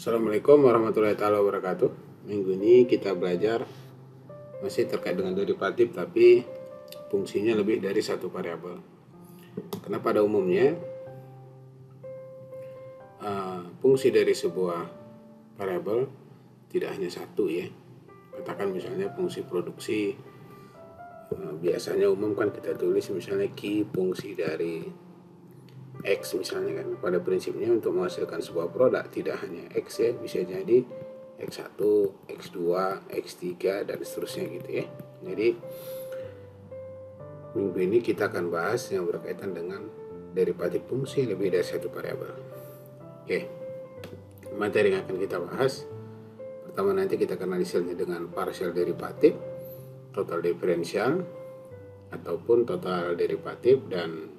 Assalamualaikum warahmatullahi wabarakatuh. Minggu ini kita belajar masih terkait dengan derivatif, tapi fungsinya lebih dari satu variabel. Karena pada umumnya fungsi dari sebuah variabel tidak hanya satu ya. Katakan misalnya fungsi produksi, biasanya umum kan kita tulis misalnya Q fungsi dari X misalnya kan. Pada prinsipnya untuk menghasilkan sebuah produk tidak hanya X ya, bisa jadi X1, X2, X3 dan seterusnya gitu ya. Jadi minggu ini kita akan bahas yang berkaitan dengan derivatif fungsi lebih dari satu variabel. Oke, materi yang akan kita bahas pertama nanti kita akan analisisnya dengan partial derivatif, total diferensial ataupun total derivatif, dan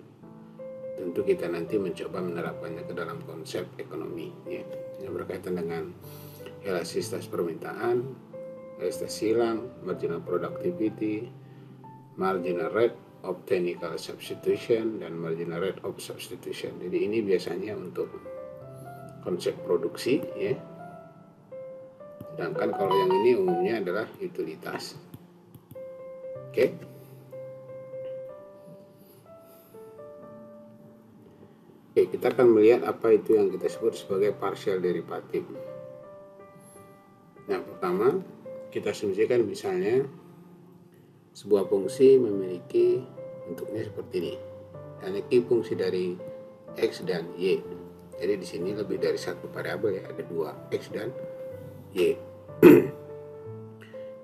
tentu kita nanti mencoba menerapkannya ke dalam konsep ekonomi ya, yang berkaitan dengan elastisitas permintaan, elastisitas silang, marginal productivity, marginal rate of technical substitution, dan marginal rate of substitution. Jadi ini biasanya untuk konsep produksi ya. Sedangkan kalau yang ini umumnya adalah utilitas. Oke. Oke, kita akan melihat apa itu yang kita sebut sebagai partial derivatif. Nah, pertama kita asumsikan misalnya sebuah fungsi memiliki bentuknya seperti ini. Dan ini fungsi dari X dan Y. Jadi di sini lebih dari satu variabel ya, ada dua, X dan Y.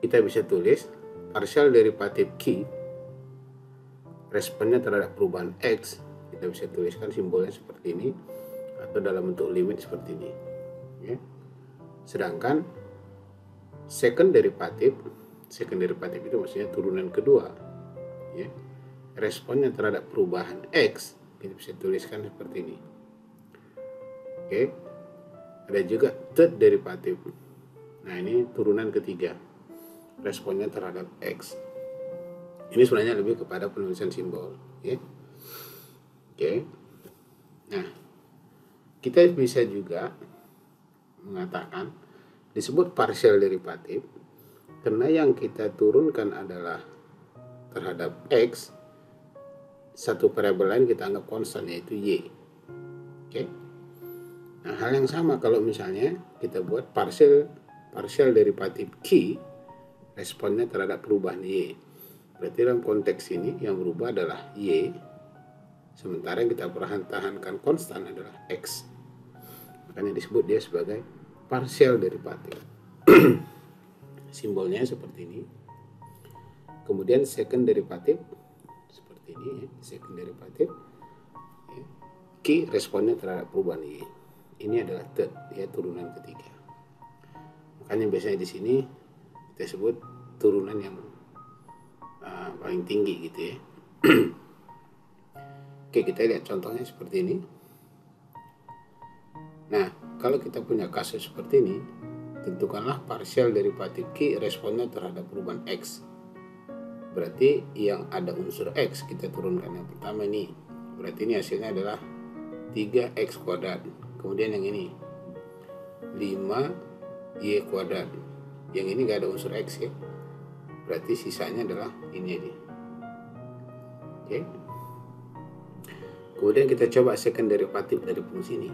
Kita bisa tulis partial derivatif Q responnya terhadap perubahan X. Kita bisa tuliskan simbolnya seperti ini atau dalam bentuk limit seperti ini ya. Sedangkan second derivatif itu maksudnya turunan kedua ya, responnya terhadap perubahan X kita bisa tuliskan seperti ini. Oke, ada juga third derivatif. Nah, ini turunan ketiga, responnya terhadap X. Ini sebenarnya lebih kepada penulisan simbol ya. Oke. Nah, kita bisa juga mengatakan disebut partial derivatif karena yang kita turunkan adalah terhadap X, satu variabel lain kita anggap konstan yaitu Y. Oke. Nah, hal yang sama kalau misalnya kita buat partial derivatif Q, responnya terhadap perubahan Y. Berarti dalam konteks ini yang berubah adalah Y, sementara yang kita pertahankan konstan adalah X. Makanya disebut dia sebagai partial derivatif. Simbolnya seperti ini. Kemudian second derivatif seperti ini ya. Second derivatif ya. Q responnya terhadap perubahan Y. Ini adalah third ya, turunan ketiga. Makanya biasanya di sini kita sebut turunan yang paling tinggi gitu ya. Oke, kita lihat contohnya seperti ini. Nah, kalau kita punya kasus seperti ini, tentukanlah partial derivatif Q responnya terhadap perubahan X. Berarti yang ada unsur X kita turunkan yang pertama ini. Berarti ini hasilnya adalah 3X kuadrat. Kemudian yang ini 5Y kuadrat. Yang ini gak ada unsur X ya. Berarti sisanya adalah ini aja. Oke. Kemudian kita coba second derivatif dari fungsi ini.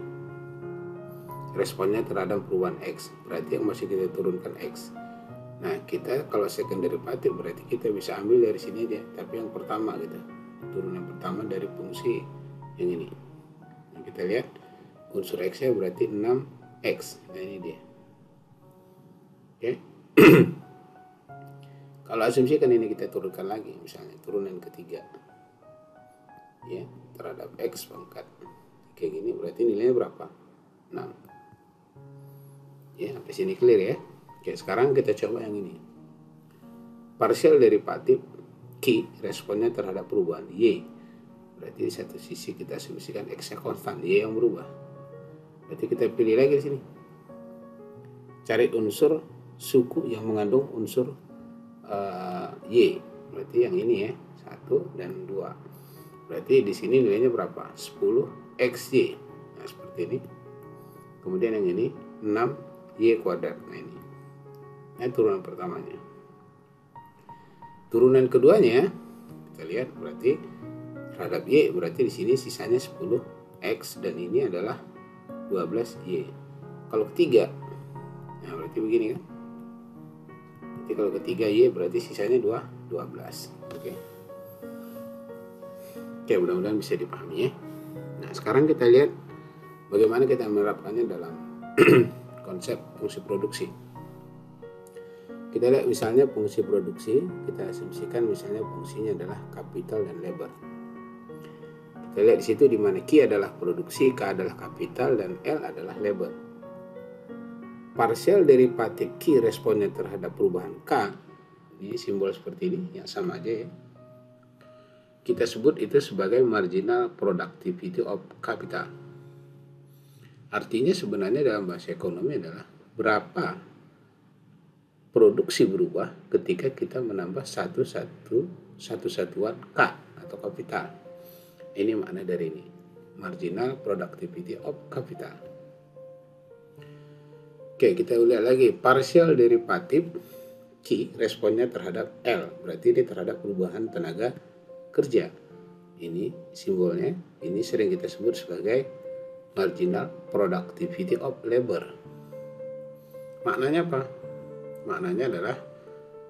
Responnya terhadap perubahan X. Berarti yang masih kita turunkan X. Nah, kita kalau second derivatif berarti kita bisa ambil dari sini aja. Tapi yang pertama gitu. Turunan pertama dari fungsi yang ini. Nah, kita lihat unsur X-nya berarti 6X. Nah, ini dia. Oke. Kalau asumsikan ini kita turunkan lagi. Misalnya turunan ketiga. Ya, terhadap X pangkat kayak gini, berarti nilainya berapa? 6 ya. Sampai sini clear ya. Oke, sekarang kita coba yang ini, partial derivatif Q responnya terhadap perubahan Y. Berarti di satu sisi kita asumsikan X nya konstan, Y yang berubah. Berarti kita pilih lagi di sini, cari unsur suku yang mengandung unsur Y. Berarti yang ini ya, 1 dan 2. Berarti di sini nilainya berapa? 10XY. Nah, seperti ini. Kemudian yang ini 6Y kuadrat. Nah ini turunan pertamanya. Turunan keduanya kita lihat berarti terhadap Y, berarti di sini sisanya 10X dan ini adalah 12Y. Kalau ketiga, nah berarti begini kan. Jadi kalau ketiga Y berarti sisanya 12. Oke, mudah-mudahan bisa dipahami ya. Nah, sekarang kita lihat bagaimana kita menerapkannya dalam konsep fungsi produksi. Kita lihat misalnya fungsi produksi, kita asumsikan misalnya fungsinya adalah kapital dan labor. Kita lihat di situ di mana Q adalah produksi, K adalah kapital, dan L adalah labor. Parsial derivatif Q responnya terhadap perubahan K, ini simbol seperti ini, yang sama aja ya. Kita sebut itu sebagai marginal productivity of capital. Artinya sebenarnya dalam bahasa ekonomi adalah berapa produksi berubah ketika kita menambah satu satuan K atau kapital. Ini makna dari ini, marginal productivity of capital. Oke, kita lihat lagi partial derivatif Q responnya terhadap L, berarti ini terhadap perubahan tenaga kerja. Ini simbolnya, ini sering kita sebut sebagai marginal productivity of labor. Maknanya apa? Maknanya adalah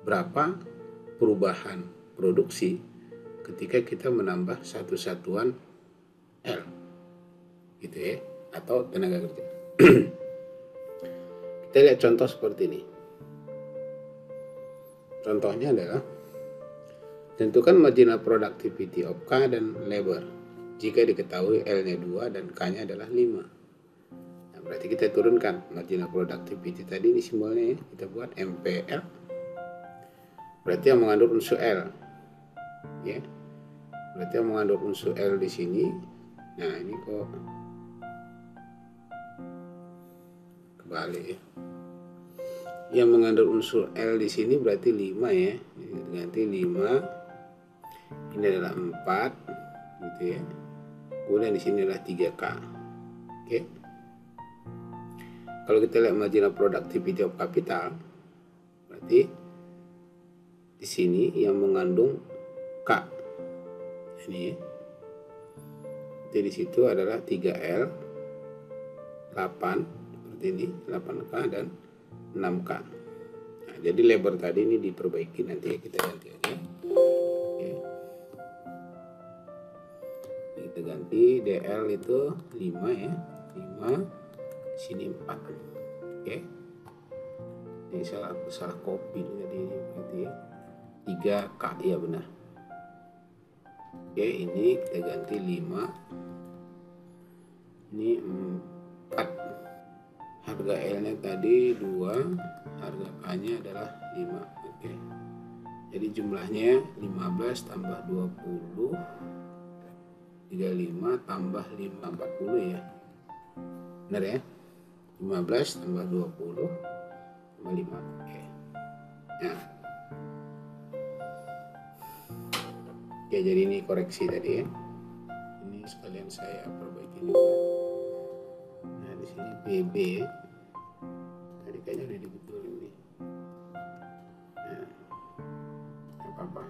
berapa perubahan produksi ketika kita menambah satu satuan L, gitu ya, atau tenaga kerja. Kita lihat contoh seperti ini. Contohnya adalah tentukan marginal productivity of K dan labor jika diketahui L-nya 2 dan K-nya adalah 5. Berarti kita turunkan marginal productivity tadi, ini simbolnya ya, kita buat MPL. Berarti yang mengandung unsur L. Ya. Berarti yang mengandung unsur L di sini. Nah, ini kok kebalik ya. Yang mengandung unsur L di sini berarti 5 ya. Ganti 5. Ini adalah 4 gitu ya. Kemudian di sini adalah 3K. Oke. Kalau kita lihat marginal productivity of capital, berarti di sini yang mengandung K. Ini ya. Jadi di situ adalah 3L, 8 seperti ini, 8K dan 6K. Nah, jadi labor tadi ini diperbaiki, nanti ya, kita ganti aja. Oke. Kita ganti DL itu 5 ya, 5. Sini 4. Oke. Ini salah copy tadi ini berarti ya. 3K ya benar. Oke, ini kita ganti 5. Ini 4. Harga L-nya tadi 2, harga K-nya adalah 5. Oke. Jadi jumlahnya 15 tambah 20 35 tambah 5 40 ya. Benar ya? 15 tambah 20 tambah 5. Oke. Nah. Oke, jadi ini koreksi tadi ya. Ini sekalian saya perbaiki juga. Nah, di sini PB ya. Tadi kayaknya udah dibetulin nih. Nah. Enggak apa-apa.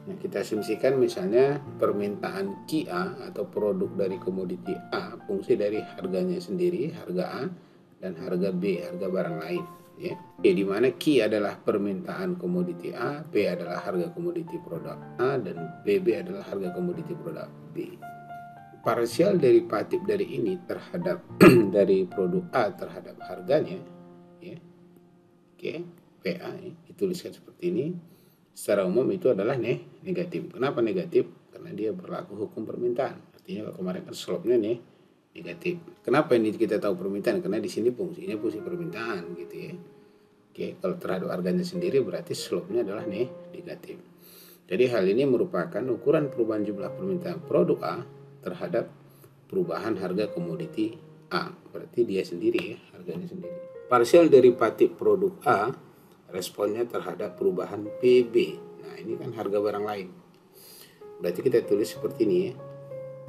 Nah, kita asumsikan misalnya permintaan QA atau produk dari komoditi A, fungsi dari harganya sendiri, harga A, dan harga B, harga barang lain. Ya. Di mana Q adalah permintaan komoditi A, P adalah harga komoditi produk A, dan BB adalah harga komoditi produk B. Parsial derivatif dari ini terhadap dari produk A terhadap harganya, ya. Oke, PA ya, dituliskan seperti ini. Secara umum itu adalah negatif. Kenapa negatif? Karena dia berlaku hukum permintaan. Artinya kemarin kan slope-nya negatif. Kenapa ini kita tahu permintaan? Karena di sini fungsinya fungsi permintaan gitu ya. Oke, kalau terhadap harganya sendiri berarti slope-nya adalah negatif. Jadi hal ini merupakan ukuran perubahan jumlah permintaan produk A terhadap perubahan harga komoditi A. Berarti dia sendiri ya, harganya sendiri. Parsial derivatif produk A responnya terhadap perubahan PB. Nah, ini kan harga barang lain. Berarti kita tulis seperti ini ya.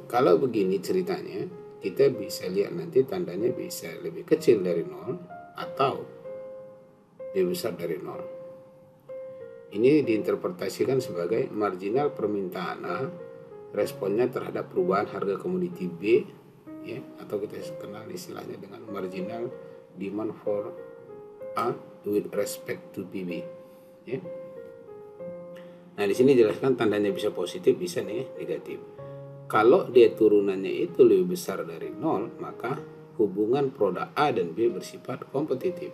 Kalau begini ceritanya, Q kita bisa lihat nanti tandanya bisa lebih kecil dari 0 atau lebih besar dari 0. Ini diinterpretasikan sebagai marginal permintaan A responnya terhadap perubahan harga komoditi B, ya, atau kita kenal istilahnya dengan marginal demand for A with respect to PB, ya. Nah, di sini jelaskan tandanya bisa positif, bisa negatif. Kalau dia turunannya itu lebih besar dari 0, maka hubungan produk A dan B bersifat kompetitif.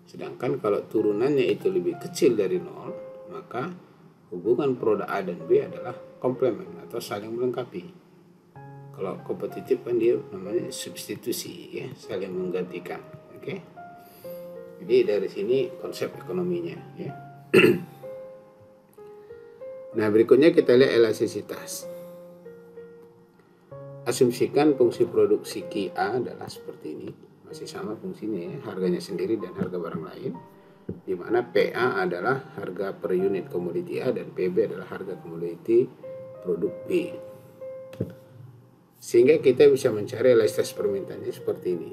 Sedangkan kalau turunannya itu lebih kecil dari 0, maka hubungan produk A dan B adalah komplement atau saling melengkapi. Kalau kompetitif kan dia namanya substitusi, ya, saling menggantikan. Oke. Jadi dari sini konsep ekonominya, ya. Nah, berikutnya kita lihat elastisitas. Asumsikan fungsi produksi QA adalah seperti ini. Masih sama fungsinya, ya, harganya sendiri dan harga barang lain. Di mana PA adalah harga per unit komoditi A dan PB adalah harga komoditi produk B. Sehingga kita bisa mencari elastisitas permintaannya seperti ini.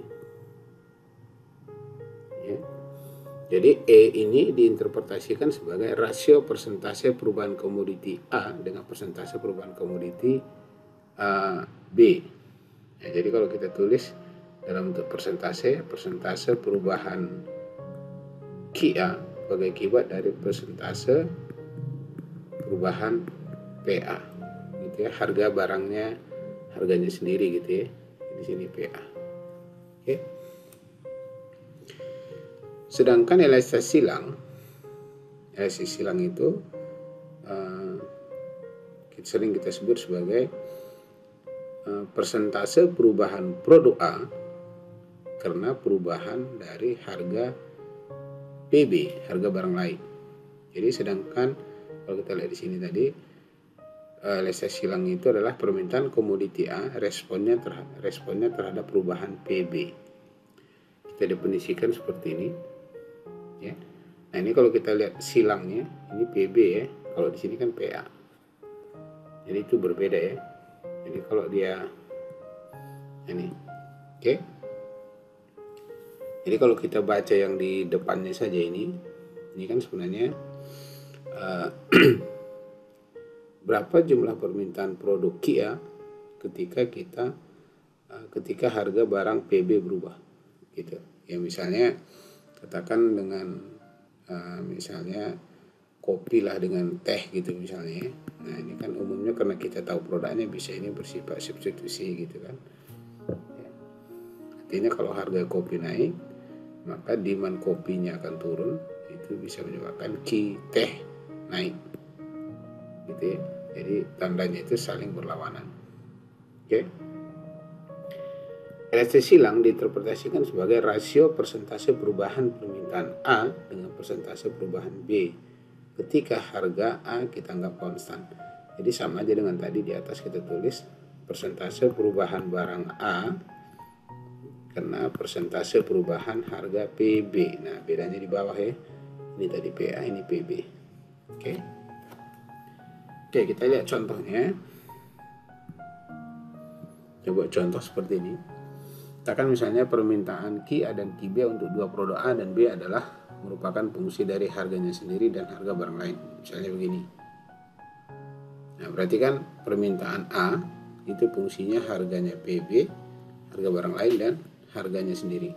Ya. Jadi E ini diinterpretasikan sebagai rasio persentase perubahan komoditi A dengan persentase perubahan komoditi B. Ya, jadi kalau kita tulis dalam bentuk persentase perubahan QA sebagai akibat dari persentase perubahan PA, gitu ya, harga barangnya, harganya sendiri, gitu ya, di sini PA. Oke. Sedangkan elastisitas silang itu sering kita sebut sebagai persentase perubahan produk A karena perubahan dari harga PB, harga barang lain. Jadi sedangkan kalau kita lihat di sini tadi, elastisitas silang itu adalah permintaan komoditi A responnya terhadap perubahan PB. Kita definisikan seperti ini, ya. Nah, ini kalau kita lihat silangnya, ini PB, ya. Kalau di sini kan PA. Jadi itu berbeda, ya. Jadi kalau dia ini, oke. Jadi kalau kita baca yang di depannya saja ini kan sebenarnya berapa jumlah permintaan produk QA ketika harga barang PB berubah, gitu. Ya, misalnya katakan dengan misalnya kopi lah dengan teh, gitu misalnya, ya. Nah, ini kan umumnya karena kita tahu produknya bisa ini bersifat substitusi, gitu kan. Ya. Artinya kalau harga kopi naik, maka demand kopinya akan turun, itu bisa menyebabkan teh naik, gitu ya. Jadi tandanya itu saling berlawanan. Oke. Elastisitas silang diinterpretasikan sebagai rasio persentase perubahan permintaan A dengan persentase perubahan B ketika harga A kita anggap konstan. Jadi sama aja dengan tadi di atas kita tulis persentase perubahan barang A karena persentase perubahan harga PB. Nah, bedanya di bawah, ya. Ini tadi PA, ini PB. Oke. Oke, kita lihat contohnya. Coba contoh seperti ini. Katakan misalnya permintaan QA dan QB untuk dua produk A dan B adalah merupakan fungsi dari harganya sendiri dan harga barang lain. Misalnya begini. Nah, berarti kan permintaan A itu fungsinya harganya PB, harga barang lain, dan harganya sendiri.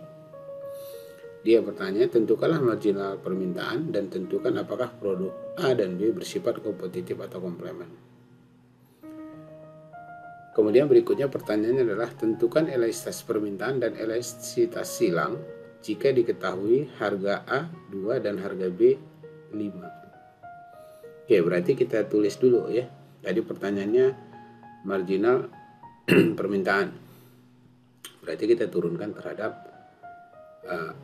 Dia bertanya, tentukanlah marginal permintaan dan tentukan apakah produk A dan B bersifat kompetitif atau komplement. Kemudian berikutnya pertanyaannya adalah tentukan elastisitas permintaan dan elastisitas silang jika diketahui harga A 2 dan harga B 5. Oke, berarti kita tulis dulu, ya. Tadi pertanyaannya marginal permintaan. Berarti kita turunkan terhadap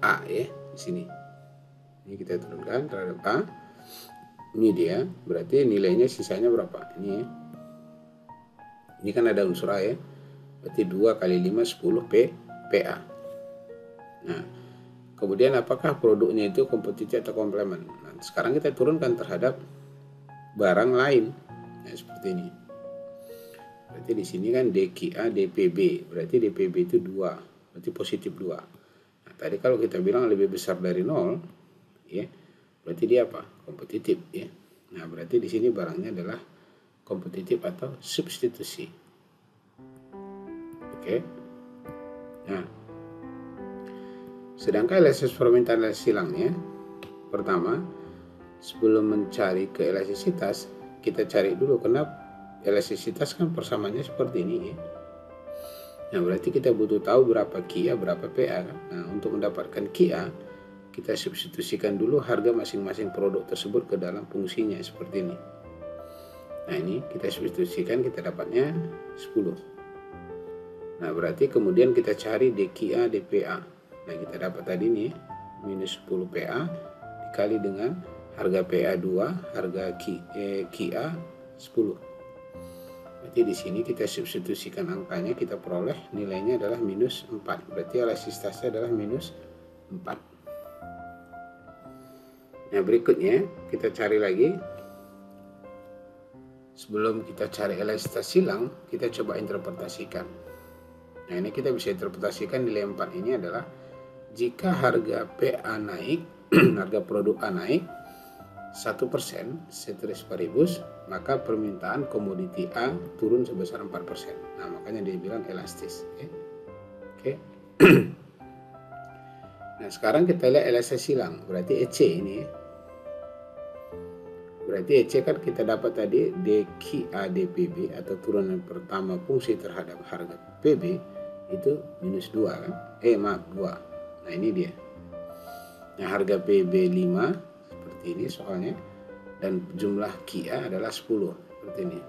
A, ya, di sini. Ini kita turunkan terhadap A. Ini dia, berarti nilainya sisanya berapa? Ini, ya. Ini kan ada unsur A, ya. Berarti 2 kali 5 10 PA. Nah, kemudian apakah produknya itu kompetitif atau komplement? Nah, sekarang kita turunkan terhadap barang lain, ya, seperti ini. Berarti di sini kan DQA DPB, berarti DPB itu 2, berarti positif 2. Nah, tadi kalau kita bilang lebih besar dari 0, ya, berarti dia apa? Kompetitif, ya. Nah, berarti di sini barangnya adalah kompetitif atau substitusi. Oke. Nah, sedangkan elastisitas permintaan silangnya, pertama, sebelum mencari ke elastisitas, kita cari dulu kenapa elastisitas kan persamaannya seperti ini, ya. Nah, berarti kita butuh tahu berapa QA, berapa PA kan? Nah, untuk mendapatkan QA, kita substitusikan dulu harga masing-masing produk tersebut ke dalam fungsinya seperti ini. Nah, ini kita substitusikan, kita dapatnya 10. Nah, berarti kemudian kita cari DQA DPA. Nah, kita dapat tadi nih minus 10 PA dikali dengan harga PA 2, harga QA 10. Berarti di sini kita substitusikan angkanya, kita peroleh nilainya adalah minus 4. Berarti elastisitasnya adalah minus 4. Nah, berikutnya kita cari lagi. Sebelum kita cari elastisitas silang, kita coba interpretasikan. Nah, ini kita bisa interpretasikan nilai 4 ini adalah jika harga PA naik, harga produk A naik 1% ceteris paribus, maka permintaan komoditi A turun sebesar 4%. Nah, makanya dia bilang elastis. Oke. Nah, sekarang kita lihat elastisitas silang, berarti EC ini, ya. Berarti EC kan kita dapat tadi DQA DPB atau turunan pertama fungsi terhadap harga PB itu minus 2 kan? 2. Nah, ini dia. Nah, harga PB 5 seperti ini soalnya, dan jumlah QA adalah 10 seperti ini.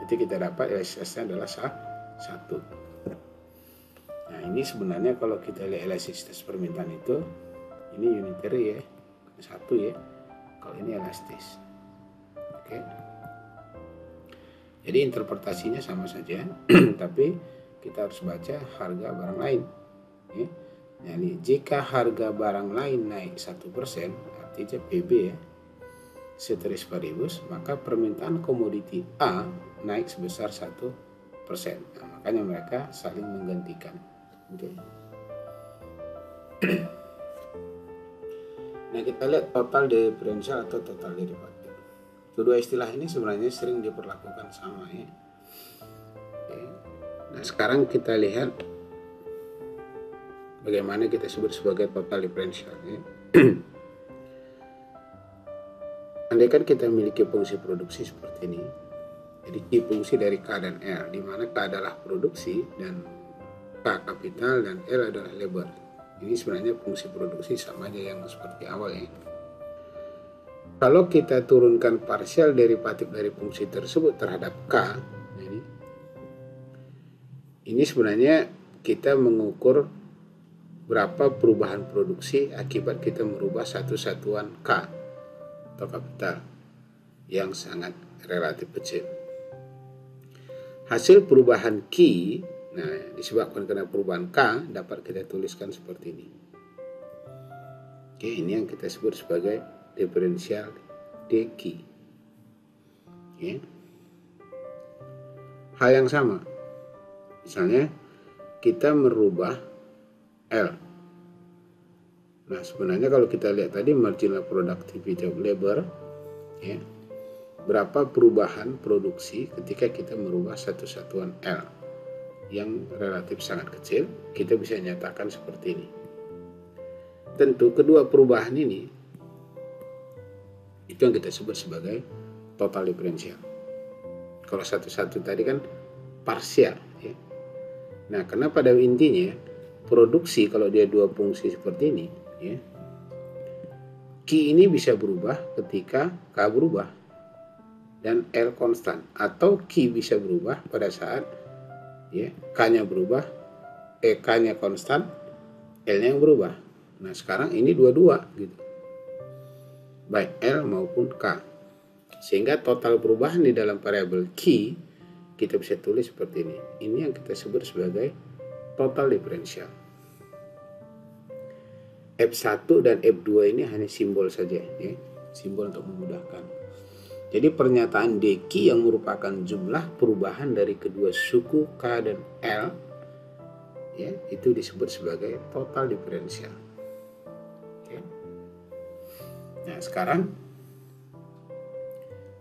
Jadi kita dapat elastisitasnya adalah 1. Nah, ini sebenarnya kalau kita lihat elastisitas permintaan itu, ini unitary, ya, 1, ya. Kalau ini elastis. Oke. Jadi interpretasinya sama saja, tapi kita harus baca harga barang lain, ya. Jadi jika harga barang lain naik 1%, artinya PB, ya, ceteris paribus, maka permintaan komoditi A naik sebesar 1%. Nah, makanya mereka saling menggantikan. Oke. Nah, kita lihat total diferensial atau total derivatif. Kedua istilah ini sebenarnya sering diperlakukan sama, ya. Oke. Nah, sekarang kita lihat bagaimana kita sebut sebagai total diferensial, ya. Andaikan kita memiliki fungsi produksi seperti ini, jadi Q fungsi dari K dan L, di mana K adalah produksi dan K kapital dan L adalah labor. Ini sebenarnya fungsi produksi sama aja yang seperti awal, ya. Kalau kita turunkan parsial derivatif dari fungsi tersebut terhadap K, ini sebenarnya kita mengukur berapa perubahan produksi akibat kita merubah satu satuan K atau kapital yang sangat relatif kecil. Hasil perubahan Q, nah, disebabkan karena perubahan K, dapat kita tuliskan seperti ini. Oke, ini yang kita sebut sebagai diferensial DQ. Oke. Hal yang sama, misalnya kita merubah L. Nah, sebenarnya kalau kita lihat tadi marginal productivity of labor, ya, berapa perubahan produksi ketika kita merubah satu satuan L yang relatif sangat kecil, kita bisa nyatakan seperti ini. Tentu kedua perubahan ini itu yang kita sebut sebagai total diferensial. Kalau satu-satu tadi kan parsial, ya. Nah, karena pada intinya produksi kalau dia dua fungsi seperti ini, ya, Q ini bisa berubah ketika K berubah dan L konstan, atau Q bisa berubah pada saat, ya, K-nya berubah, K-nya konstan, L-nya yang berubah. Nah, sekarang ini dua-dua gitu, baik L maupun K, sehingga total perubahan di dalam variabel Q kita bisa tulis seperti ini. Ini yang kita sebut sebagai total diferensial. F1 dan F2 ini hanya simbol saja, ya, simbol untuk memudahkan. Jadi pernyataan dq yang merupakan jumlah perubahan dari kedua suku K dan L, ya, itu disebut sebagai total diferensial. Oke. Nah, sekarang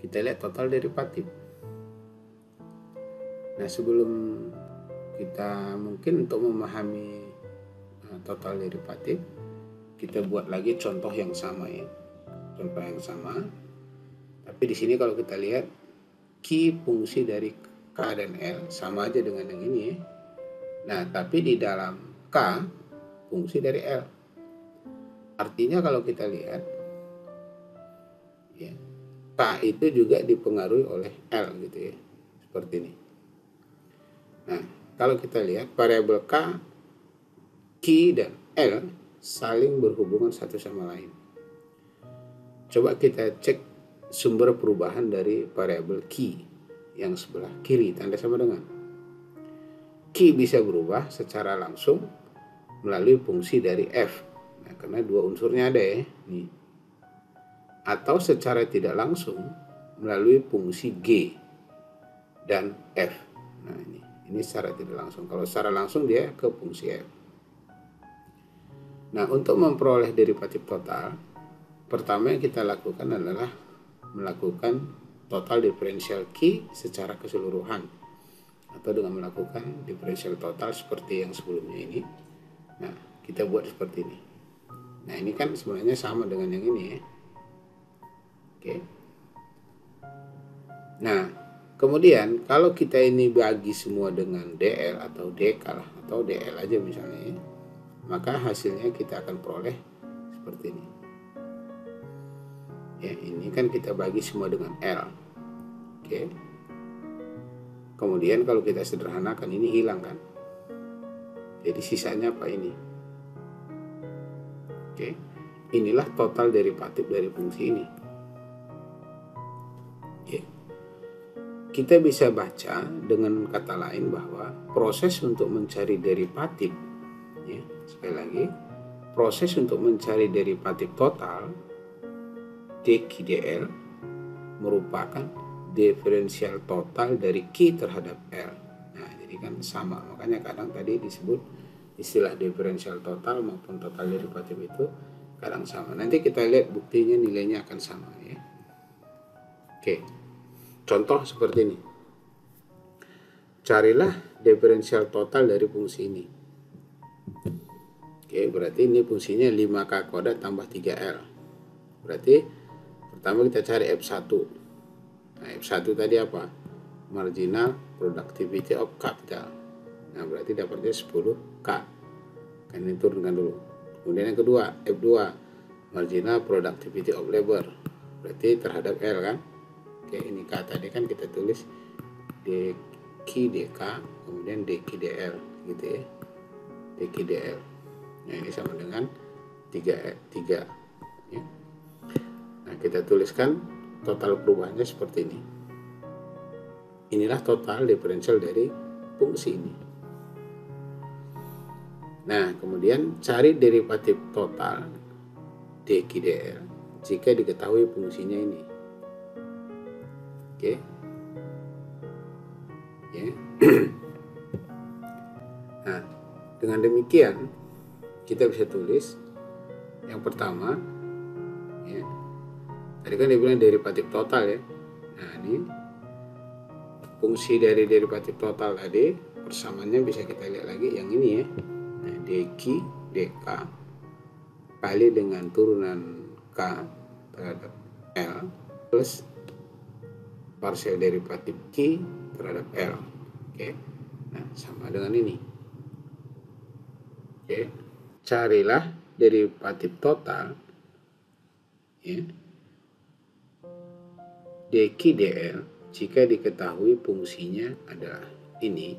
kita lihat total derivatif. Nah, sebelum kita mungkin untuk memahami total derivatif, kita buat lagi contoh yang sama ya. Contoh yang sama. Tapi di sini kalau kita lihat Q fungsi dari K dan L sama aja dengan yang ini ya. Nah, tapi di dalam K fungsi dari L. Artinya kalau kita lihat ya, K itu juga dipengaruhi oleh L gitu ya. Seperti ini. Nah, kalau kita lihat variabel K, Q dan L saling berhubungan satu sama lain. Coba kita cek sumber perubahan dari variabel Q yang sebelah kiri tanda sama dengan. Q bisa berubah secara langsung melalui fungsi dari F. Nah, karena dua unsurnya ada ya. Nih. Atau secara tidak langsung melalui fungsi G dan F. Nah, ini secara tidak langsung. Kalau secara langsung dia ke fungsi F. Nah, untuk memperoleh derivatif total, pertama yang kita lakukan adalah melakukan total diferensial Q secara keseluruhan atau dengan melakukan diferensial total seperti yang sebelumnya ini. Nah, kita buat seperti ini. Nah, ini kan sebenarnya sama dengan yang ini ya. Oke. Nah, kemudian kalau kita ini bagi semua dengan DL atau DK lah, atau DL aja misalnya ya, maka hasilnya kita akan peroleh seperti ini. Ya, ini kan kita bagi semua dengan L. Oke. Kemudian kalau kita sederhanakan ini hilang kan. Jadi sisanya apa ini? Oke. Inilah total derivatif dari fungsi ini. Oke. Kita bisa baca dengan kata lain bahwa proses untuk mencari derivatif, ya, sekali lagi, proses untuk mencari derivatif total dq/dl merupakan diferensial total dari Q terhadap L. Nah, jadi kan sama. Makanya kadang tadi disebut istilah diferensial total maupun total derivatif itu kadang sama. Nanti kita lihat buktinya nilainya akan sama ya. Oke. Contoh seperti ini. Carilah diferensial total dari fungsi ini. Oke, berarti ini fungsinya 5K kuadrat tambah 3L. Berarti pertama kita cari F1. Nah, F1 tadi apa? Marginal productivity of capital. Nah, berarti dapatnya 10K. Kan ini turunkan dulu. Kemudian yang kedua, F2. Marginal productivity of labor. Berarti terhadap L kan? Oke, ini K tadi kan kita tulis dq dk, kemudian dq dl gitu ya. Dq dl. Nah, ini sama dengan 3 ya. Nah, kita tuliskan total perubahannya seperti ini. Inilah total diferensial dari fungsi ini. Nah, kemudian cari derivatif total dq/dl jika diketahui fungsinya ini. Oke. Ya. Nah, dengan demikian kita bisa tulis yang pertama ya. Tadi kan dibilang derivatif total ya. Nah, ini fungsi dari derivatif total tadi persamaannya bisa kita lihat lagi yang ini ya. Nah, dq dk kali dengan turunan K terhadap L plus partial derivatif Q terhadap L. Oke. Nah, sama dengan ini. Oke. Carilah derivatif total ya dq/dl jika diketahui fungsinya adalah ini.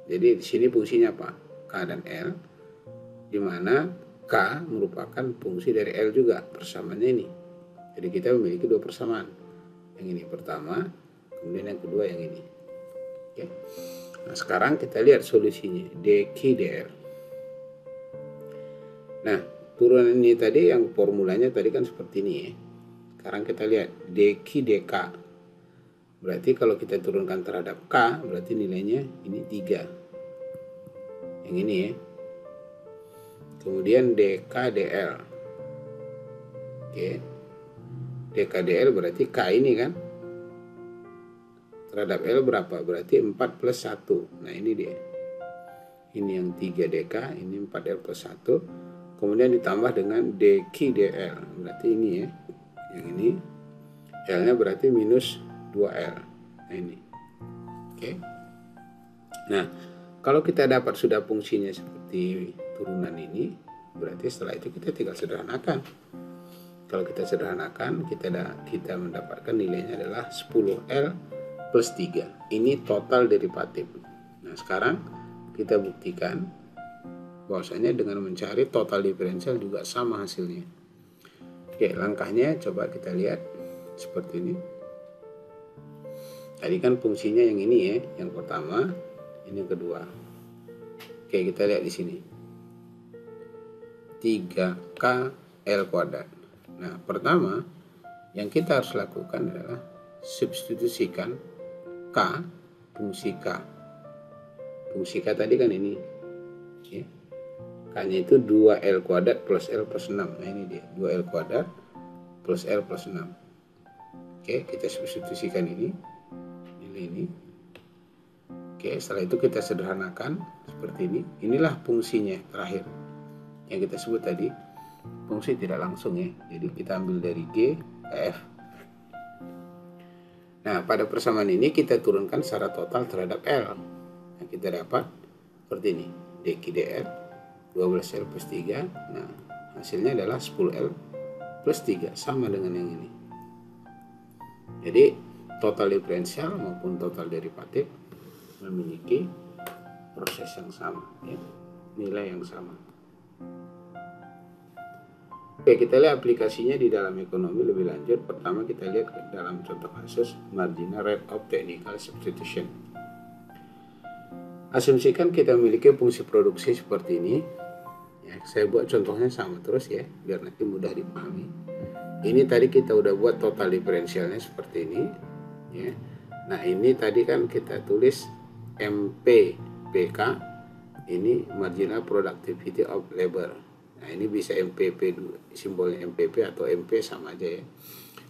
Jadi di sini fungsinya apa? K dan L, di mana K merupakan fungsi dari L juga, persamaannya ini. Jadi kita memiliki dua persamaan. Yang ini pertama, kemudian yang kedua yang ini. Oke. Nah, sekarang kita lihat solusinya dq/dl. Nah, turunan ini tadi yang formulanya tadi kan seperti ini ya. Sekarang kita lihat dq/dk. Berarti kalau kita turunkan terhadap K, berarti nilainya ini 3. Yang ini ya. Kemudian DKDL. Oke. DKDL berarti K ini kan. Terhadap L berapa? Berarti 4 plus 1. Nah ini dia. Ini yang 3 DK, ini 4L plus 1. Kemudian ditambah dengan DQDL. Berarti ini ya. Yang ini. L-nya berarti minus 2L. Nah ini. Oke. Nah, kalau kita dapat sudah fungsinya seperti turunan ini, berarti setelah itu kita tinggal sederhanakan. Kalau kita sederhanakan, kita mendapatkan nilainya adalah 10L plus 3. Ini total derivatif. Nah, sekarang kita buktikan bahwasanya dengan mencari total diferensial juga sama hasilnya. Oke, langkahnya coba kita lihat seperti ini. Tadi kan fungsinya yang ini ya, yang pertama, ini yang kedua. Oke, kita lihat di sini. 3K L kuadrat. Nah, pertama yang kita harus lakukan adalah substitusikan K, fungsi K. Fungsi K tadi kan ini. Ya. K-nya itu 2L kuadrat plus L plus 6. Nah, ini dia, 2L kuadrat plus L plus 6. Oke, kita substitusikan ini. Nilai ini. Oke, setelah itu kita sederhanakan seperti ini. Inilah fungsinya terakhir yang kita sebut tadi. Fungsi tidak langsung ya. Jadi kita ambil dari G ke F. Nah, pada persamaan ini kita turunkan secara total terhadap L. Nah, kita dapat seperti ini. DQDL 12L plus 3. Nah, hasilnya adalah 10L plus 3. Sama dengan yang ini. Jadi, total diferensial maupun total derivatif memiliki proses yang sama, ya, nilai yang sama. Oke, kita lihat aplikasinya di dalam ekonomi lebih lanjut. Pertama kita lihat dalam contoh kasus marginal rate of technical substitution. Asumsikan kita memiliki fungsi produksi seperti ini. Ya, saya buat contohnya sama terus ya, biar nanti mudah dipahami. Ini tadi kita udah buat total diferensialnya seperti ini. Ya. Nah ini tadi kan kita tulis MPPK, ini marginal productivity of labor. Nah ini bisa MPP, simbolnya MPP atau MP sama aja ya.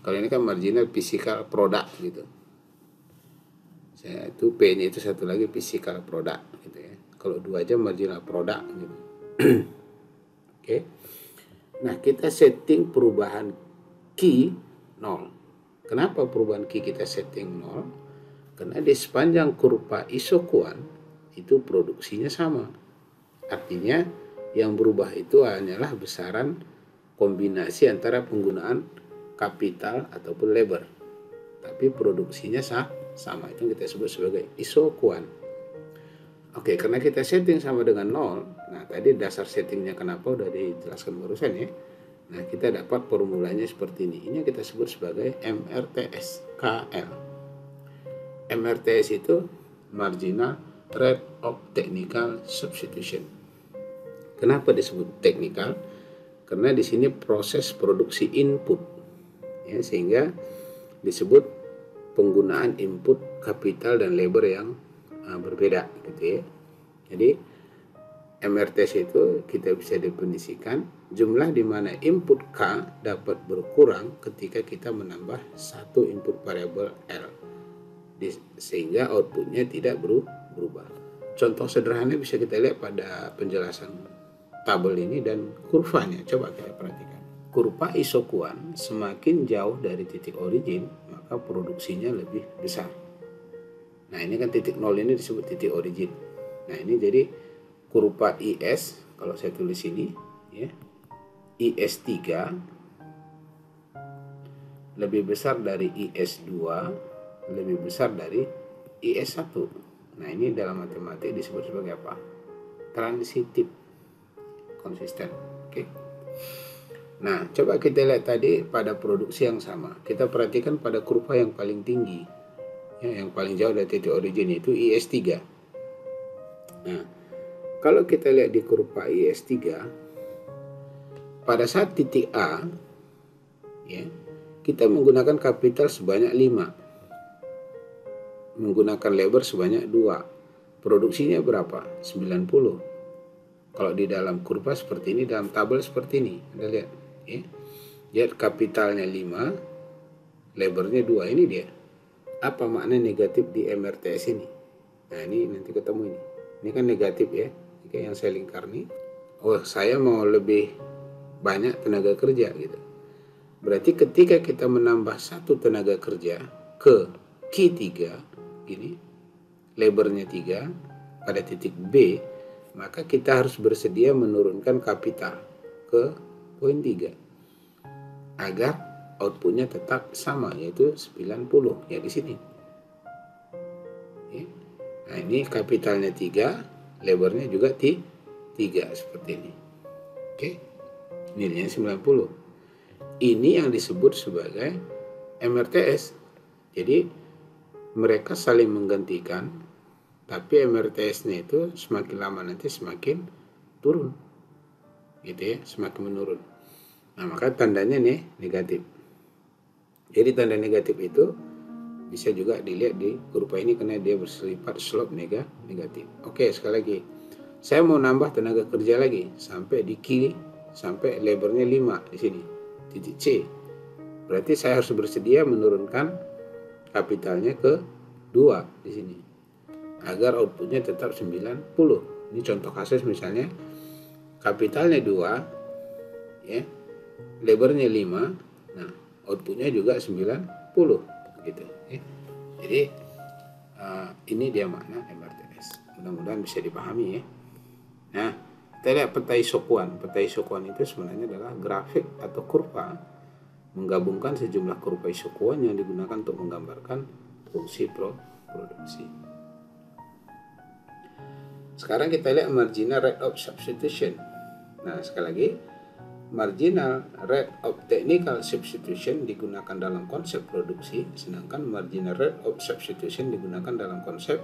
Kalau ini kan marginal physical product gitu. Itu P-nya itu satu lagi physical product gitu ya. Kalau dua aja marginal product gitu. Oke. Nah kita setting perubahan Q 0. Kenapa perubahan Q kita setting 0? Karena di sepanjang kurva isokuan itu produksinya sama. Artinya yang berubah itu hanyalah besaran kombinasi antara penggunaan kapital ataupun labor. Tapi produksinya sama. Itu kita sebut sebagai isokuan. Oke, karena kita setting sama dengan 0. Nah, tadi dasar settingnya kenapa udah dijelaskan barusan ya. Nah, kita dapat formulanya seperti ini. Ini yang kita sebut sebagai MRTS KL. MRTS itu marginal rate of technical substitution. Kenapa disebut technical? Karena di sini proses produksi input, ya, sehingga disebut penggunaan input kapital dan labor yang berbeda, gitu ya. Jadi MRTS itu kita bisa definisikan jumlah di mana input K dapat berkurang ketika kita menambah satu input variabel L, sehingga outputnya tidak berubah. Contoh sederhana bisa kita lihat pada penjelasan tabel ini dan kurvanya. Coba kita perhatikan. Kurva isokuan semakin jauh dari titik origin, maka produksinya lebih besar. Nah ini kan titik 0 ini disebut titik origin. Nah ini jadi kurva IS, kalau saya tulis ini ya, IS3 lebih besar dari IS2, lebih besar dari IS1. Nah ini dalam matematik disebut sebagai apa? Transitif, konsisten. Oke. Nah coba kita lihat tadi pada produksi yang sama. Kita perhatikan pada kurva yang paling tinggi, ya, yang paling jauh dari titik origin itu IS3. Nah kalau kita lihat di kurva IS3, pada saat titik A, ya, kita menggunakan kapital sebanyak 5. menggunakan labor sebanyak 2. Produksinya berapa? 90. Kalau di dalam kurva seperti ini, dalam tabel seperti ini, Anda lihat ya. Lihat kapitalnya 5, labornya 2, ini dia. Apa makna negatif di MRTS ini? Nah, ini nanti ketemu ini. Ini kan negatif ya. Oke, yang saya lingkar nih. Oh, saya mau lebih banyak tenaga kerja gitu. Berarti ketika kita menambah 1 tenaga kerja ke Q3 gini, labornya 3 pada titik B, maka kita harus bersedia menurunkan kapital ke poin 3 agar outputnya tetap sama, yaitu 90 ya di sini. Nah, ini kapitalnya 3, labornya juga 3 seperti ini. Oke, nilainya 90. Ini yang disebut sebagai MRTS. Jadi mereka saling menggantikan, tapi MRTS-nya itu semakin lama nanti semakin turun, gitu ya, semakin menurun. Nah, maka tandanya nih negatif. Jadi tanda negatif itu bisa juga dilihat di kurva ini karena dia bersifat slope negatif. Oke, sekali lagi. Saya mau nambah tenaga kerja lagi sampai di Q, sampai labornya 5 di sini, titik C. Berarti saya harus bersedia menurunkan kapitalnya ke 2 di sini agar outputnya tetap 90. Ini contoh kasus misalnya kapitalnya 2 ya, labornya 5. Nah, outputnya juga 90 gitu ya. Jadi ini dia makna MRTS. Mudah-mudahan bisa dipahami ya. Nah, kita lihat peta isokuan. Peta isokuan itu sebenarnya adalah grafik atau kurva menggabungkan sejumlah kurva isokuan yang digunakan untuk menggambarkan fungsi produksi. Sekarang kita lihat marginal rate of substitution. Nah, sekali lagi, marginal rate of technical substitution digunakan dalam konsep produksi, sedangkan marginal rate of substitution digunakan dalam konsep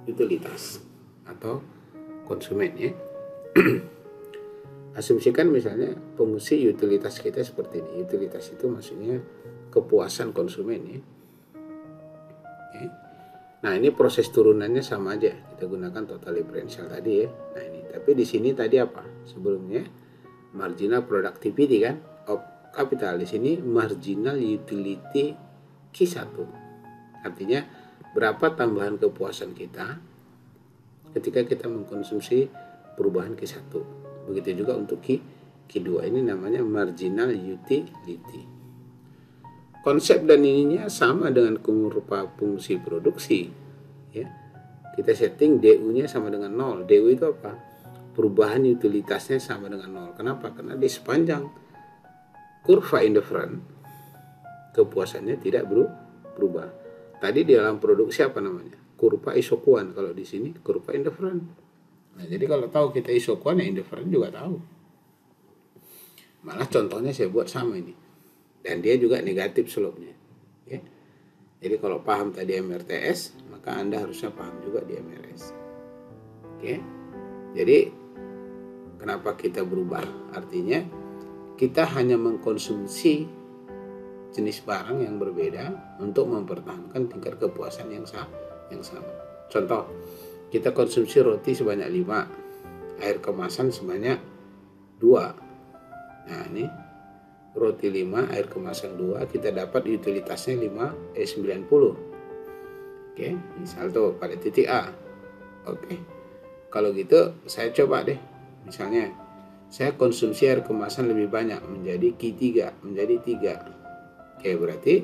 utilitas atau konsumen ya. Asumsikan misalnya fungsi utilitas kita seperti ini. Utilitas itu maksudnya kepuasan konsumen ya. Oke. Nah, ini proses turunannya sama aja. Kita gunakan total differential tadi ya. Nah, ini. Tapi di sini tadi apa? Sebelumnya marginal productivity kan of capital, di sini marginal utility Q1. Artinya berapa tambahan kepuasan kita ketika kita mengkonsumsi perubahan Q1. Begitu juga untuk Q2, ini namanya marginal utility. Konsep dan ininya sama dengan kurva fungsi produksi ya. Kita setting DU-nya sama dengan 0. DU itu apa? Perubahan utilitasnya sama dengan 0. Kenapa? Karena di sepanjang kurva indifferent kepuasannya tidak berubah. Tadi di dalam produksi apa namanya? Kurva isokuan. Kalau di sini kurva indifferent. Nah, jadi kalau tahu kita isokuan ya indifferent juga tahu. Malah contohnya saya buat sama ini. Dan dia juga negatif slope-nya. Ya. Jadi kalau paham tadi MRTS, maka Anda harusnya paham juga di MRS. Oke. Jadi kenapa kita berubah? Artinya kita hanya mengkonsumsi jenis barang yang berbeda untuk mempertahankan tingkat kepuasan yang sama. Contoh, kita konsumsi roti sebanyak 5, air kemasan sebanyak 2. Nah, ini roti 5, air kemasan 2, kita dapat utilitasnya 90. Oke, misal tuh pada titik A. Oke. Kalau gitu saya coba deh. Misalnya saya konsumsi air kemasan lebih banyak menjadi Q3, menjadi 3. Oke, berarti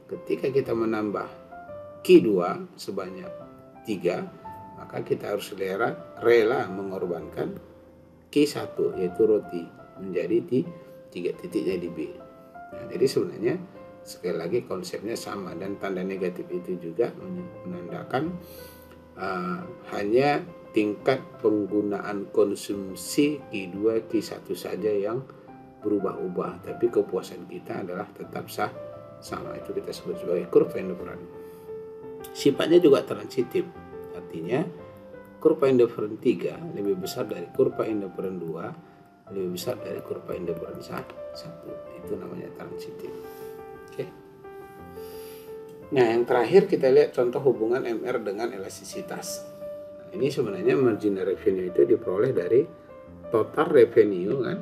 ketika kita menambah Q2 sebanyak 3, maka kita harus rela mengorbankan Q1 yaitu roti menjadi 3 titiknya di B. Nah, jadi sebenarnya sekali lagi konsepnya sama dan tanda negatif itu juga menandakan hanya tingkat penggunaan konsumsi Q2, Q1 saja yang berubah-ubah, tapi kepuasan kita adalah tetap sama. Itu kita sebut sebagai kurva indifferent. Sifatnya juga transitif. Artinya kurva indifferent 3 lebih besar dari kurva indifferent 2, lebih besar dari kurva indifferent 1. Itu namanya transitif. Oke. Nah, yang terakhir kita lihat contoh hubungan MR dengan elastisitas. Nah, ini sebenarnya marginal revenue itu diperoleh dari total revenue kan.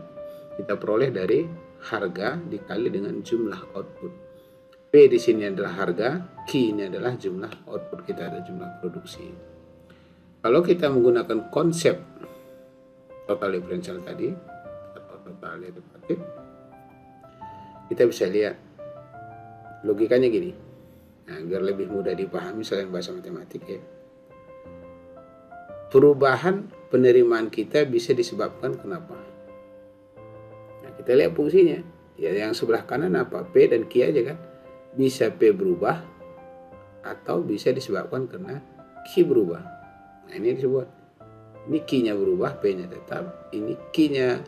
Kita peroleh dari harga dikali dengan jumlah output. P di sini adalah harga, Q ini adalah jumlah output kita, ada jumlah produksi. Kalau kita menggunakan konsep total differential tadi atau total derivatif, kita bisa lihat logikanya gini. Nah, biar lebih mudah dipahami selain bahasa matematik ya. Perubahan penerimaan kita bisa disebabkan kenapa? Nah, kita lihat fungsinya. Ya, yang sebelah kanan apa? P dan Q aja kan. Bisa P berubah atau bisa disebabkan karena Q berubah. Nah, ini disebut. Ini Q-nya berubah, P-nya tetap. Ini Q-nya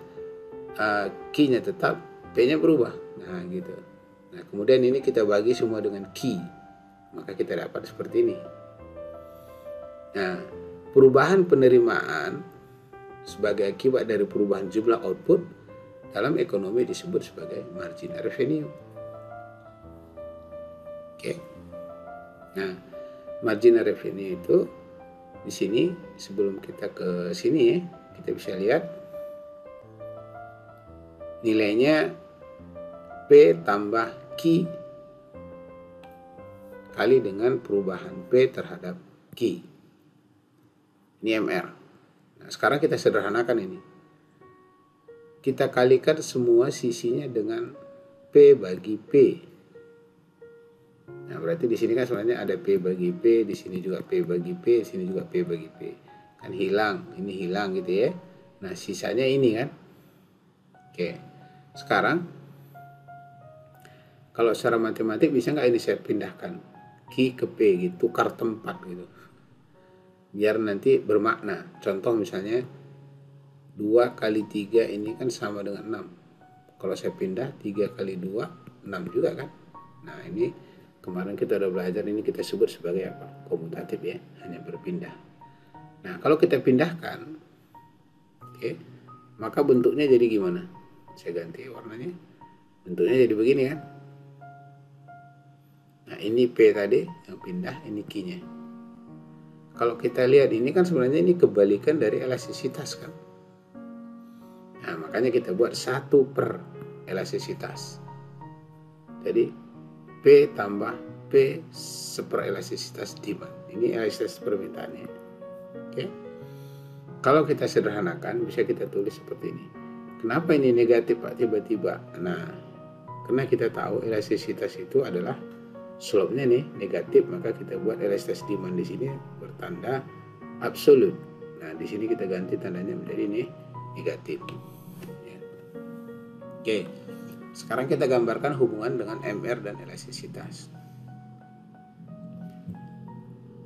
tetap, P-nya berubah. Nah, gitu. Nah, kemudian ini kita bagi semua dengan Q. Maka kita dapat seperti ini. Nah, perubahan penerimaan sebagai akibat dari perubahan jumlah output dalam ekonomi disebut sebagai marginal revenue. Oke. Nah, marginal revenue itu di sini sebelum kita ke sini ya, kita bisa lihat nilainya P tambah Q kali dengan perubahan P terhadap Q. Ini MR. Nah, sekarang kita sederhanakan ini. Kita kalikan semua sisinya dengan P bagi P. Nah, berarti di sini kan sebenarnya ada P bagi P, di sini juga P bagi P, di sini juga P bagi P. Kan hilang, ini hilang gitu ya. Nah, sisanya ini kan. Oke. Sekarang kalau secara matematik bisa nggak ini saya pindahkan Q ke P gitu, tukar tempat gitu. Biar nanti bermakna. Contoh misalnya 2 kali 3 ini kan sama dengan 6. Kalau saya pindah 3 kali 2, 6 juga kan. Nah, ini kemarin kita udah belajar, ini kita sebut sebagai apa? Komutatif ya, hanya berpindah. Nah, kalau kita pindahkan, oke, maka bentuknya jadi gimana? Saya ganti warnanya. Bentuknya jadi begini kan. Nah, ini P tadi yang pindah, ini Q-nya. Kalau kita lihat ini kan sebenarnya ini kebalikan dari elastisitas kan. Nah, makanya kita buat 1 per elastisitas. Jadi P tambah P seper elastisitas demand. Ini elastisitas permintaannya. Oke. Kalau kita sederhanakan bisa kita tulis seperti ini. Kenapa ini negatif Pak tiba-tiba? Nah, karena kita tahu elastisitas itu adalah slope-nya nih negatif, maka kita buat elastisitas demand di sini bertanda absolut. Nah, di sini kita ganti tandanya menjadi ini negatif. Ya. Oke. Sekarang kita gambarkan hubungan dengan MR dan elastisitas.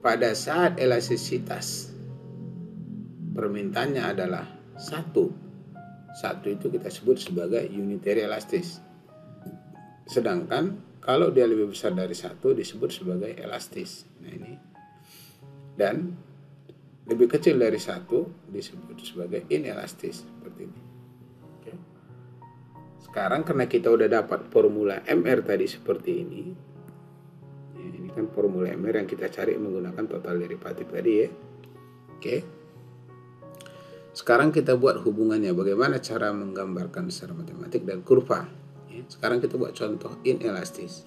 Pada saat elastisitas permintaannya adalah 1 itu kita sebut sebagai unitary elastis. Sedangkan kalau dia lebih besar dari 1 disebut sebagai elastis. Nah, ini. Dan lebih kecil dari 1 disebut sebagai inelastis seperti ini. Oke. Sekarang karena kita udah dapat formula MR tadi seperti ini. Ya, ini kan formula MR yang kita cari menggunakan total derivatif tadi ya. Oke. Sekarang kita buat hubungannya, bagaimana cara menggambarkan secara matematik dan kurva. Sekarang kita buat contoh inelastis.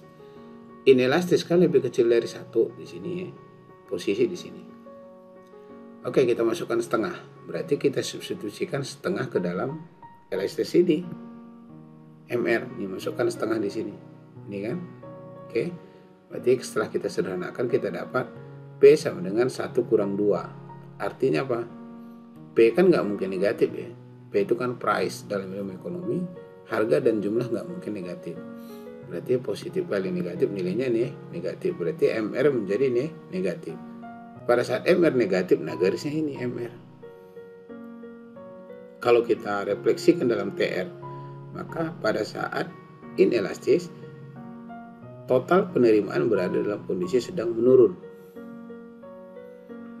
Inelastis kan lebih kecil dari 1 di sini ya. Posisi di sini. Oke, kita masukkan setengah. Berarti kita substitusikan setengah ke dalam elastis ini. MR, ini masukkan setengah di sini. Ini kan. Oke. Berarti setelah kita sederhanakan kita dapat P sama dengan 1 kurang 2. Artinya apa? P kan nggak mungkin negatif ya. P itu kan price dalam ilmu ekonomi. Harga dan jumlah nggak mungkin negatif. Berarti positif kali negatif nilainya nih negatif. Berarti MR menjadi nih negatif. Pada saat MR negatif, nah garisnya ini MR. Kalau kita refleksikan dalam TR, maka pada saat inelastis, total penerimaan berada dalam kondisi sedang menurun.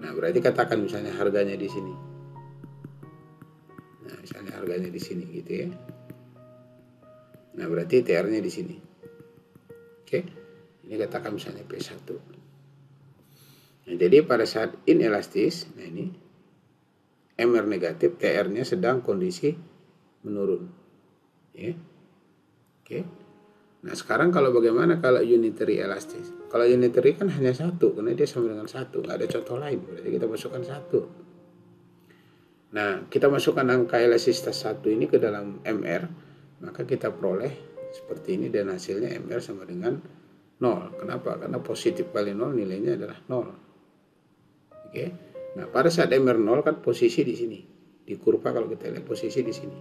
Nah, berarti katakan misalnya harganya di sini. Nah, misalnya harganya di sini gitu ya. Nah, berarti TR-nya di sini. Oke. Ini Ini katakan misalnya P1. Nah, jadi pada saat inelastis, nah ini MR negatif, TR-nya sedang kondisi menurun. Ya. Oke. Nah sekarang kalau bagaimana kalau unitary elastis? Kalau unitary kan hanya satu, karena dia sama dengan satu, nggak ada contoh lain. Berarti kita masukkan satu. Nah kita masukkan angka elastisitas satu ini ke dalam MR, maka kita peroleh seperti ini dan hasilnya MR sama dengan 0. Kenapa? Karena positif kali 0 nilainya adalah 0. Oke. Nah pada saat MR 0 kan posisi di sini. Di kurva kalau kita lihat posisi di sini.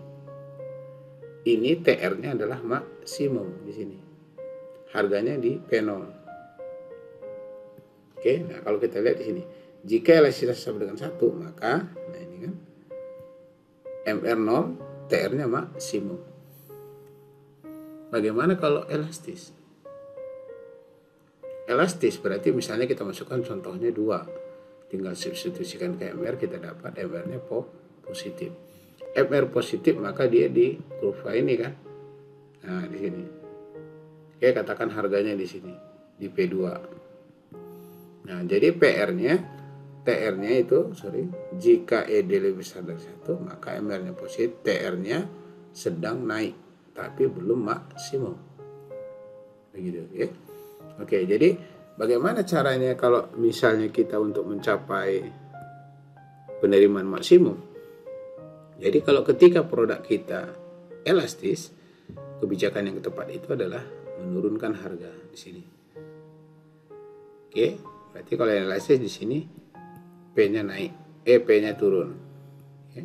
Ini TR-nya adalah maksimum di sini. Harganya di P0. Oke, nah kalau kita lihat di sini, jika elastisitas sama dengan 1, maka nah ini kan MR0, TR-nya maksimum. Bagaimana kalau elastis? Elastis berarti misalnya kita masukkan contohnya 2. Tinggal substitusikan ke MR, kita dapat MR-nya positif. MR positif maka dia di kurva ini kan. Nah, di sini. Oke, katakan harganya di sini di P2. Nah, jadi TR-nya itu, jika ED lebih besar dari 1, maka MR-nya positif, TR-nya sedang naik tapi belum maksimum. Begitu, ya. Oke, jadi bagaimana caranya kalau misalnya kita untuk mencapai penerimaan maksimum? Jadi kalau ketika produk kita elastis, kebijakan yang tepat itu adalah menurunkan harga di sini. Oke, berarti kalau elastis di sini P-nya naik, P-nya turun. Oke.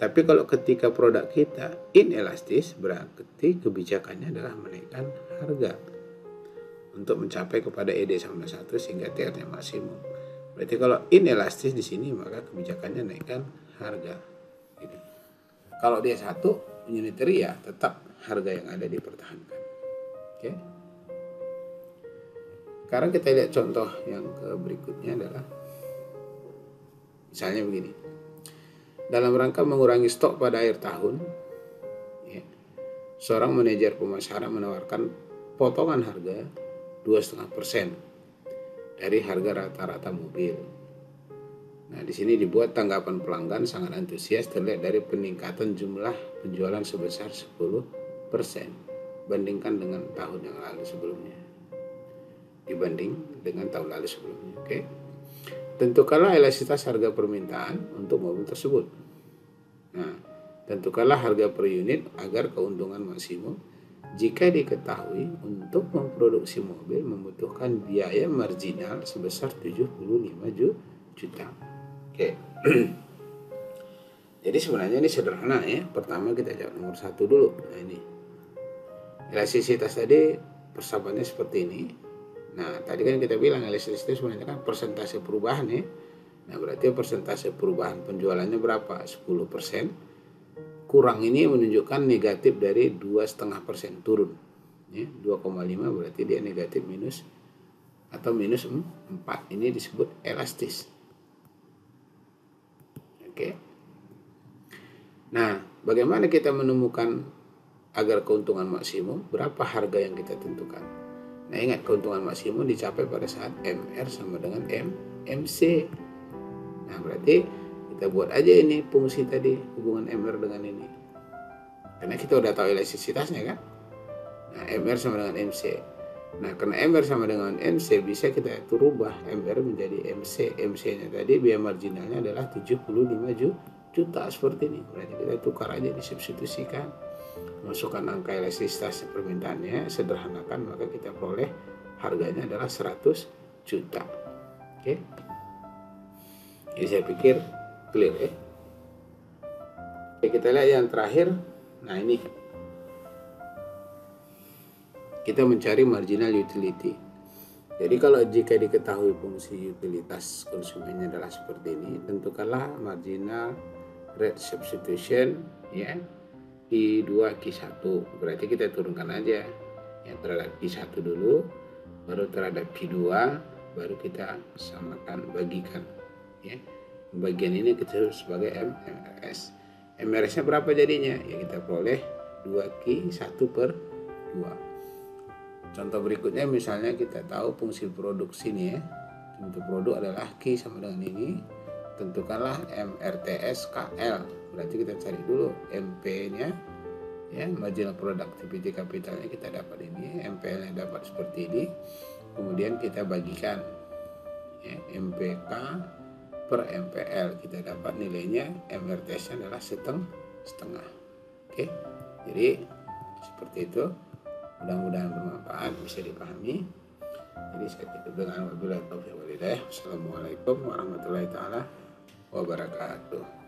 Tapi kalau ketika produk kita inelastis, berarti kebijakannya adalah menaikkan harga untuk mencapai kepada ED sama 1 sehingga TR-nya maksimum. Berarti kalau inelastis di sini maka kebijakannya naikkan harga. Gitu. Kalau dia 1 unitary ya tetap harga yang ada dipertahankan. Oke. Sekarang kita lihat contoh yang berikutnya adalah misalnya begini. Dalam rangka mengurangi stok pada akhir tahun, ya, seorang manajer pemasaran menawarkan potongan harga 2,5% dari harga rata-rata mobil. Nah, di sini dibuat tanggapan pelanggan sangat antusias terlihat dari peningkatan jumlah penjualan sebesar 10% bandingkan dengan tahun yang lalu sebelumnya. Dibanding dengan tahun lalu sebelumnya. Oke. Tentukanlah elastisitas harga permintaan untuk mobil tersebut. Nah, tentukanlah harga per unit agar keuntungan maksimum. Jika diketahui untuk memproduksi mobil membutuhkan biaya marginal sebesar 75 juta. Oke. Jadi sebenarnya ini sederhana ya. Pertama kita jawab nomor 1 dulu. Nah ini elastisitas tadi persahabatannya seperti ini. Nah tadi kan kita bilang elastisitas sebenarnya kan persentase perubahan ya. Nah berarti persentase perubahan penjualannya berapa? 10%. Kurang ini menunjukkan negatif dari 2,5% turun. Ya, 2,5 berarti dia negatif minus atau minus 4. Ini disebut elastis. Oke. Nah, bagaimana kita menemukan agar keuntungan maksimum? Berapa harga yang kita tentukan? Nah, ingat keuntungan maksimum dicapai pada saat MR sama dengan MC. Nah, berarti kita buat aja ini fungsi tadi hubungan MR dengan ini. Karena kita udah tahu elastisitasnya kan? Nah, MR sama dengan MC. Nah, karena MR sama dengan MC bisa kita rubah MR menjadi MC. MC-nya tadi biaya marginalnya adalah 75 juta seperti ini. Berarti kita tukar aja, disubstitusikan. Masukkan angka elastisitas permintaannya, sederhanakan, maka kita peroleh harganya adalah 100 juta. Oke. Jadi saya pikir clear ya. Oke, kita lihat yang terakhir. Nah, ini kita mencari marginal utility. Jadi kalau jika diketahui fungsi utilitas konsumennya adalah seperti ini, tentukanlah marginal rate substitution ya Q2 Q1. Berarti kita turunkan aja yang terhadap Q1 dulu, baru terhadap Q2, baru kita samakan, bagikan ya. Bagian ini kita sebut sebagai MRS. MRS-nya berapa jadinya? Ya kita peroleh 2Q1/2. Contoh berikutnya misalnya kita tahu fungsi produksi nih ya. Untuk produk adalah Q sama dengan ini. Tentukanlah MRTS KL. Berarti kita cari dulu MP-nya ya, marginal productivity capitalnya kita dapat ini, MPL-nya dapat seperti ini. Kemudian kita bagikan ya, MPK per MPL, kita dapat nilainya MRTS-nya adalah setengah. Oke. Jadi seperti itu. Mudah-mudahan bermanfaat, bisa dipahami. Jadi saya tutup dengan wabillahi taufiq wal hidayah. Wassalamualaikum warahmatullahi taala wabarakatuh.